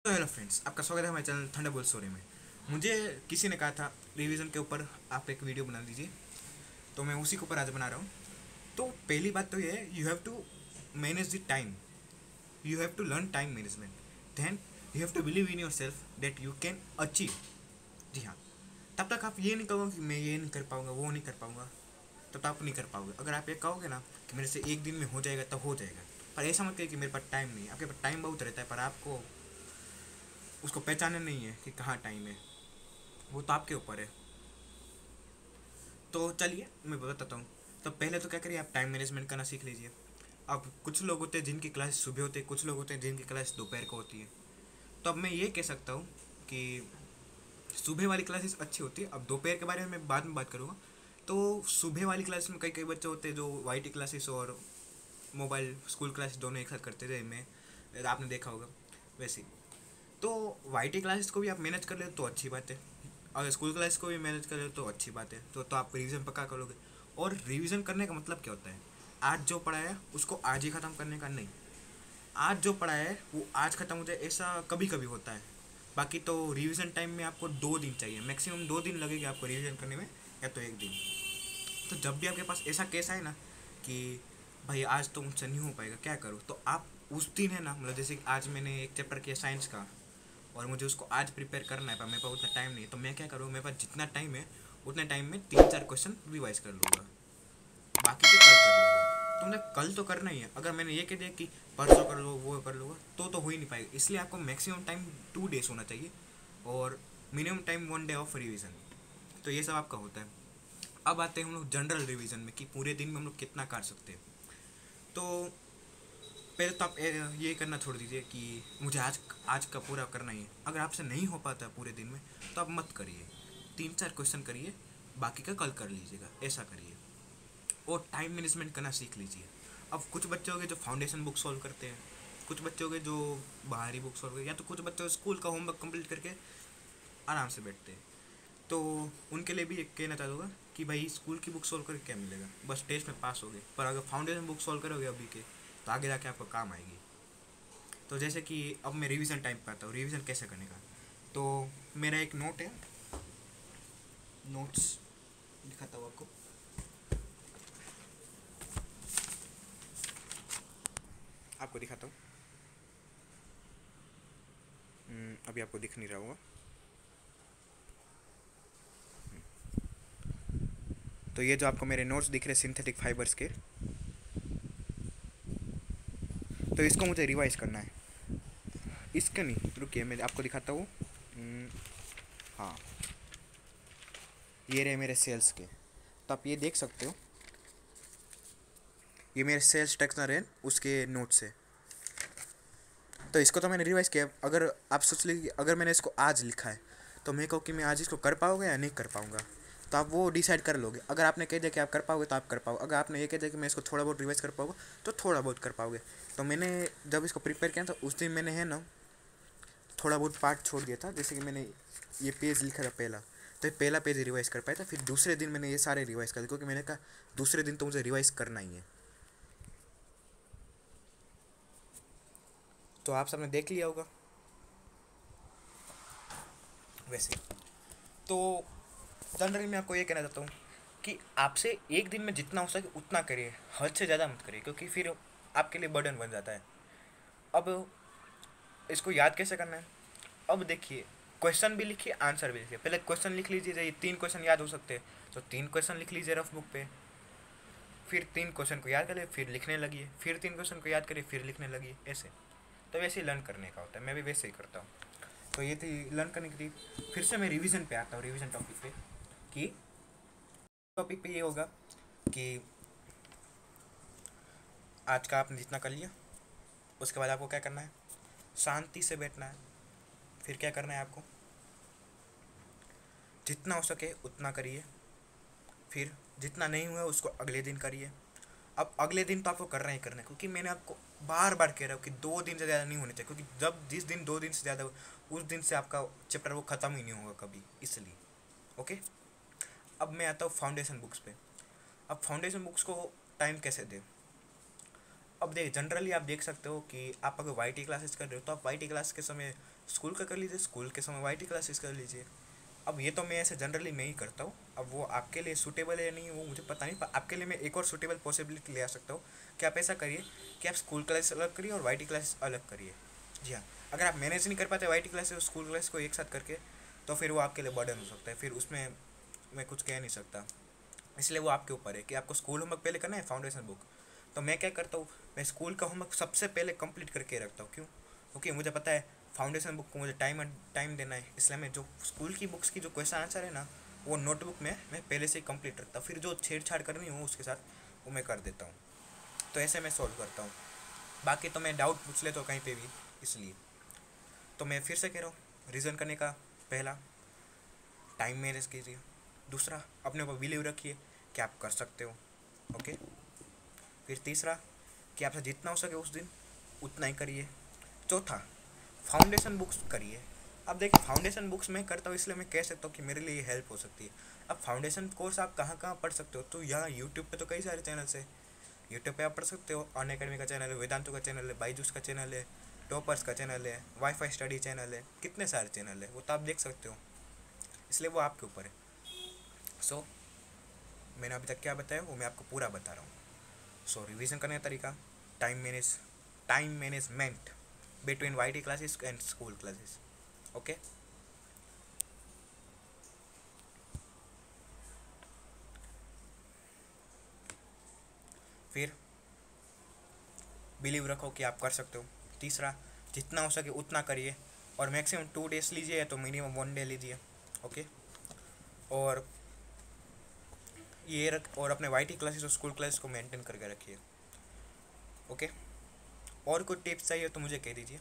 तो hello friends, आपका स्वागत है हमारे चैनल थंडरबोल्ट स्टोरी में। मुझे किसी ने कहा था रिवीजन के ऊपर आप एक वीडियो बना दीजिए, तो मैं उसी के ऊपर आज बना रहा हूँ। तो पहली बात तो ये है, you have to manage the time, you have to learn time management, then you have to believe in yourself that you can achieve. जी हाँ, तब तक आप ये नहीं कहोगे कि मैं ये नहीं कर पाऊँगा, वो नहीं कर पाऊँगा, तब तक आप नहीं कर पाओगे। अगर आप ये कहोगे ना कि मेरे से एक दिन में हो जाएगा, तब हो जाएगा। पर ऐसा मत कहिए कि मेरे पास टाइम नहीं है। आपके पास टाइम बहुत रहता है, पर आपको उसको पहचानना नहीं है कि कहाँ टाइम है। वो तो आपके ऊपर है। तो चलिए मैं बताता हूँ। तो पहले तो क्या करिए, आप टाइम मैनेजमेंट करना सीख लीजिए। अब कुछ लोग होते हैं जिनकी क्लास सुबह होती है, कुछ लोग होते हैं जिनकी क्लास दोपहर को होती है। तो अब मैं ये कह सकता हूँ कि सुबह वाली क्लासेस अच्छी होती है। अब दोपहर के बारे में मैं बाद में बात करूँगा। तो सुबह वाली क्लास में कई कई बच्चे होते हैं जो वाई टी क्लासेस और मोबाइल स्कूल क्लासेस दोनों एक साथ करते थे। मैं आपने देखा होगा वैसे ही। तो वाई टी क्लासेस को भी आप मैनेज कर ले तो अच्छी बात है, अगर स्कूल क्लास को भी मैनेज कर ले तो अच्छी बात है। तो आप रिवीजन पक्का करोगे। और रिवीजन करने का मतलब क्या होता है? आज जो पढ़ा है उसको आज ही ख़त्म करने का नहीं। आज जो पढ़ा है वो आज ख़त्म हो जाए, ऐसा कभी कभी होता है। बाकी तो रिवीजन टाइम में आपको 2 दिन चाहिए, मैक्सिमम 2 दिन लगेगा आपको रिवीजन करने में, या तो एक दिन। तो जब भी आपके पास ऐसा केस आए ना कि भाई आज तो मुझसे नहीं हो पाएगा, क्या करूँ, तो आप उस दिन है ना, मतलब जैसे कि आज मैंने एक चैप्टर किया साइंस का और मुझे उसको आज प्रिपेयर करना है, पर मेरे पास उतना टाइम नहीं है। तो मैं क्या करूँ, मेरे पास जितना टाइम है उतने टाइम में 3-4 क्वेश्चन रिवाइज कर लूँगा, बाकी के कल कर लूँगा। तो मतलब कल तो करना ही है। अगर मैंने ये कह दिया कि परसों कर लो, वो कर लूँगा, तो हो ही नहीं पाएगा। इसलिए आपको मैक्सिमम टाइम 2 डेज होना चाहिए और minimum time 1 day of revision. तो ये सब आपका होता है। अब आते हैं हम लोग जनरल रिवीजन में कि पूरे दिन में हम लोग कितना कर सकते हैं। तो पहले तो आप ये करना छोड़ दीजिए कि मुझे आज आज का पूरा करना ही है। अगर आपसे नहीं हो पाता पूरे दिन में तो आप मत करिए, 3-4 क्वेश्चन करिए, बाकी का कल कर लीजिएगा, ऐसा करिए। और टाइम मैनेजमेंट करना सीख लीजिए। अब कुछ बच्चे हो गए जो फाउंडेशन बुक सॉल्व करते हैं, कुछ बच्चे हो गए जो बाहरी बुक सॉल्व करते, या तो कुछ बच्चे स्कूल का होमवर्क कंप्लीट करके आराम से बैठते हैं। तो उनके लिए भी एक कहना चाहूँगा कि भाई स्कूल की बुक सॉल्व करके क्या मिलेगा, बस टेस्ट में पास हो गए। पर अगर फाउंडेशन बुक सॉल्व करोगे अभी के, तो आगे जाके आपको काम आएगी। तो जैसे कि अब मैं रिवीजन टाइम पे आता हूँ, रिवीजन कैसे करने का। तो मेरा एक नोट है, नोट्स दिखाता हूँ आपको। आपको दिखाता हूँ। अभी आपको दिख नहीं रहा होगा। तो ये जो आपको मेरे नोट्स दिख रहे सिंथेटिक फाइबर्स के, तो इसको मुझे रिवाइज करना है। इसका नहीं, रुकिए मैं आपको दिखाता हूँ। हाँ, ये रहे मेरे सेल्स के। तो आप ये देख सकते हो, ये मेरे सेल्स स्ट्रक्चर है उसके नोट्स है। तो इसको तो मैंने रिवाइज किया। अगर आप सोच लीजिए अगर मैंने इसको आज लिखा है, तो मैं कहूँ कि मैं आज इसको कर पाऊँगा या नहीं कर पाऊँगा, तो आप वो डिसाइड कर लोगे। अगर आपने कह दिया कि आप कर पाओगे तो आप कर पाओगे, अगर आपने ये कह दिया कि मैं इसको थोड़ा बहुत रिवाइज कर पाऊँगा, तो थोड़ा बहुत कर पाओगे। तो मैंने जब इसको प्रिपेयर किया था उस दिन मैंने है ना थोड़ा बहुत पार्ट छोड़ दिया था। जैसे कि मैंने ये पेज लिखा था पहला, तो पहला पेज रिवाइज कर पाया था। फिर दूसरे दिन मैंने ये सारे रिवाइज कर दिए, क्योंकि मैंने कहा दूसरे दिन तो मुझे रिवाइज करना ही है। तो आप सबने देख लिया होगा वैसे। तो जनरली मैं आपको ये कहना चाहता हूँ कि आपसे एक दिन में जितना हो सके उतना करिए, हद से ज़्यादा मत करिए, क्योंकि फिर आपके लिए बर्डन बन जाता है। अब इसको याद कैसे करना है? अब देखिए, क्वेश्चन भी लिखिए, आंसर भी लिखिए। पहले क्वेश्चन लिख लीजिए, ये 3 क्वेश्चन याद हो सकते हैं, तो 3 क्वेश्चन लिख लीजिए रफ बुक पे। फिर 3 क्वेश्चन को याद करिए, फिर लिखने लगिए, फिर 3 क्वेश्चन को याद करिए, फिर लिखने लगिए, ऐसे। तो वैसे ही लर्न करने का होता है, मैं भी वैसे ही करता हूँ। तो ये थी लर्न करने की थी। फिर से मैं रिवीजन पे आता हूँ, रिवीजन टॉपिक पे। कि टॉपिक पे ये होगा कि आज का आपने जितना कर लिया, उसके बाद आपको क्या करना है, शांति से बैठना है। फिर क्या करना है आपको, जितना हो सके उतना करिए। फिर जितना नहीं हुआ उसको अगले दिन करिए। अब अगले दिन तो आपको करना ही करना है, क्योंकि मैंने आपको बार बार कह रहा हूँ कि 2 दिन से ज़्यादा नहीं होने चाहिए, क्योंकि जब जिस दिन 2 दिन से ज़्यादा उस दिन से आपका चैप्टर वो ख़त्म ही नहीं होगा कभी, इसलिए। ओके। अब मैं आता हूँ फाउंडेशन बुक्स पे। अब फाउंडेशन बुक्स को टाइम कैसे दें? अब जनरली आप देख सकते हो कि आप अगर वाई टी क्लासेस कर रहे हो तो आप वाई टी क्लास के समय स्कूल का कर लीजिए, स्कूल के समय वाईटी क्लासेस कर लीजिए। अब ये तो मैं ऐसे जनरली मैं ही करता हूँ, अब वो आपके लिए सूटेबल है या नहीं वो मुझे पता नहीं, पर आपके लिए मैं एक और सूटेबल पॉसिबिलिटी ले आ सकता हूँ कि आप ऐसा करिए कि आप स्कूल क्लास अलग करिए और वाईटी क्लास अलग करिए। जी हाँ, अगर आप मैनेज नहीं कर पाते वाईटी क्लास और स्कूल क्लास को एक साथ करके, तो फिर वो आपके लिए बर्डन हो सकता है, फिर उसमें मैं कुछ कह नहीं सकता। इसलिए वो आपके ऊपर है कि आपको स्कूल होमवर्क पहले करना है, फाउंडेशन बुक। तो मैं क्या करता हूँ, मैं स्कूल का होमवर्क सबसे पहले कंप्लीट करके रखता हूँ। क्यों? क्योंकि मुझे पता है फाउंडेशन बुक को मुझे टाइम देना है, इसलिए मैं जो स्कूल की बुक्स की जो क्वेश्चन आंसर है ना, वो नोटबुक में मैं पहले से ही कंप्लीट रखता हूँ, फिर जो छेड़छाड़ करनी हो उसके साथ वो मैं कर देता हूँ। तो ऐसे मैं सॉल्व करता हूँ। बाकी तो मैं डाउट पूछ लेता हूँ कहीं पे भी, इसलिए। तो मैं फिर से कह रहा हूँ, रीज़न करने का पहला, टाइम मैनेज कीजिए। दूसरा, अपने ऊपर बिलीव रखिए कि आप कर सकते हो। ओके। फिर तीसरा, कि आपसे जितना हो सके उस दिन उतना ही करिए। चौथा, फाउंडेशन बुक्स करिए। अब देखिए, फाउंडेशन बुक्स मैं करता हूँ इसलिए मैं कह सकता हूँ कि मेरे लिए हेल्प हो सकती है। अब फाउंडेशन कोर्स आप कहाँ कहाँ पढ़ सकते हो, तो यहाँ यूट्यूब पे तो कई सारे चैनल्स है। यूट्यूब पे आप पढ़ सकते हो, अन अकेडमी का चैनल है, वेदांतु का चैनल है, बाईजूस का चैनल है, टॉपर्स का चैनल है, वाईफाई स्टडी चैनल है, कितने सारे चैनल है, वो तो आप देख सकते हो। इसलिए वो आपके ऊपर है। सो मैंने अभी तक क्या बताया वो मैं आपको पूरा बता रहा हूँ। सो रिवीजन करने का तरीका, time management between YT classes and school classes. Okay. फिर बिलीव रखो कि आप कर सकते हो। तीसरा, जितना हो सके उतना करिए, और मैक्सिमम 2 डेज लीजिए तो मिनिमम 1 डे लीजिए। ओके। और और अपने वाईटी क्लासेस और स्कूल क्लासेस को मेंटेन करके रखिए। ओके। और कोई टिप्स चाहिए तो मुझे कह दीजिए।